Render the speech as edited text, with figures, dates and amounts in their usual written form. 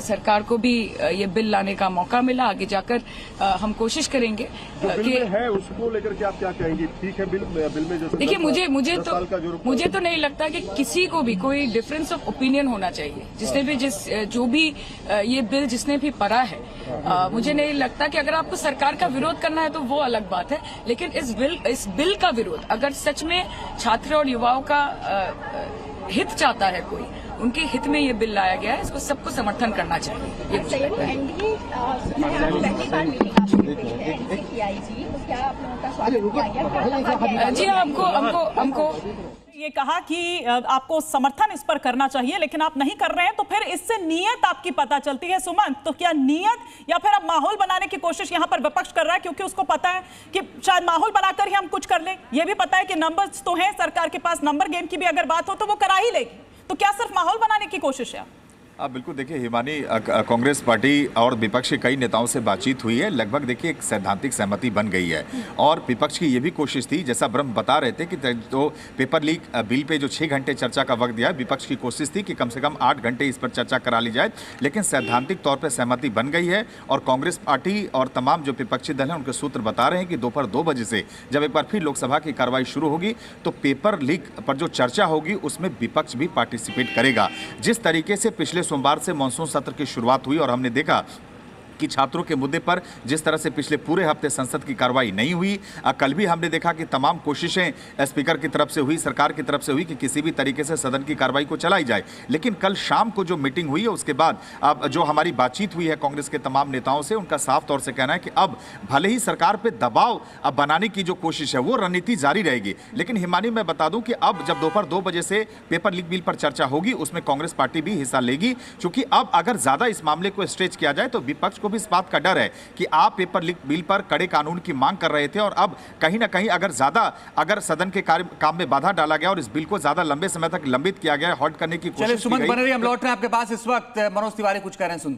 सरकार को भी ये बिल लाने का मौका मिला। आगे जाकर हम कोशिश करेंगे कि है उसको लेकर के आप क्या कहेंगे? ठीक है, बिल में जो देखिए, मुझे तो नहीं लगता कि किसी को भी कोई डिफरेंस ऑफ ओपिनियन होना चाहिए। जिसने भी जो भी ये बिल जिसने भी पढ़ा है, मुझे नहीं लगता कि अगर आपको सरकार का विरोध करना है तो वो अलग बात है, लेकिन इस बिल का विरोध अगर सच में छात्र और युवाओं का हित चाहता है कोई, उनके हित में ये बिल लाया गया है, इसको सबको समर्थन करना चाहिए। ये मुझे लगता है। जी हाँ, हमको ये कहा कि आपको समर्थन इस पर करना चाहिए, लेकिन आप नहीं कर रहे हैं, तो फिर इससे नीयत आपकी पता चलती है सुमंत। तो क्या नीयत या फिर अब माहौल बनाने की कोशिश यहां पर विपक्ष कर रहा है, क्योंकि उसको पता है कि शायद माहौल बनाकर ही हम कुछ कर लें। यह भी पता है कि नंबर्स तो हैं सरकार के पास, नंबर गेम की भी अगर बात हो तो वो करा ही लेगी। तो क्या सिर्फ माहौल बनाने की कोशिश है? आप बिल्कुल देखिए हिमानी, कांग्रेस पार्टी और विपक्ष के कई नेताओं से बातचीत हुई है, लगभग देखिए एक सैद्धांतिक सहमति बन गई है। और विपक्ष की ये भी कोशिश थी, जैसा ब्रह्म बता रहे थे कि तो पेपर लीक बिल पे जो 6 घंटे चर्चा का वक्त दिया है, विपक्ष की कोशिश थी कि कम से कम 8 घंटे इस पर चर्चा करा ली जाए, लेकिन सैद्धांतिक तौर पर सहमति बन गई है। और कांग्रेस पार्टी और तमाम जो विपक्षी दल हैं उनके सूत्र बता रहे हैं कि दोपहर 2 बजे से जब एक बार फिर लोकसभा की कार्रवाई शुरू होगी तो पेपर लीक पर जो चर्चा होगी उसमें विपक्ष भी पार्टिसिपेट करेगा। जिस तरीके से पिछले सोमवार से मानसून सत्र की शुरुआत हुई और हमने देखा कि छात्रों के मुद्दे पर जिस तरह से पिछले पूरे हफ्ते संसद की कार्रवाई नहीं हुई, कल भी हमने देखा कि तमाम कोशिशें स्पीकर की तरफ से हुई, सरकार की तरफ से हुई कि किसी भी तरीके से सदन की कार्रवाई को चलाई जाए। लेकिन कल शाम को जो मीटिंग हुई है उसके बाद अब जो हमारी बातचीत हुई है कांग्रेस के तमाम नेताओं से, उनका साफ तौर से कहना है कि अब भले ही सरकार पर दबाव अब बनाने की जो कोशिश है वो रणनीति जारी रहेगी, लेकिन हिमानी मैं बता दूं कि अब जब दोपहर 2 बजे से पेपर लीक बिल पर चर्चा होगी उसमें कांग्रेस पार्टी भी हिस्सा लेगी, क्योंकि अब अगर ज्यादा इस मामले को स्ट्रेच किया जाए तो विपक्ष को भी इस बात का डर है कि आप पेपर लीक बिल पर कड़े कानून की मांग कर रहे थे और अब कहीं ना कहीं अगर सदन के काम में बाधा डाला गया और इस बिल को ज्यादा लंबे समय तक लंबित किया गया, हॉल्ट करने की कोशिश की गई। सुमंत बनर्जी, हम लौट रहे हैं आपके पास। इस वक्त मनोज तिवारी कुछ कह रहे हैं, सुन।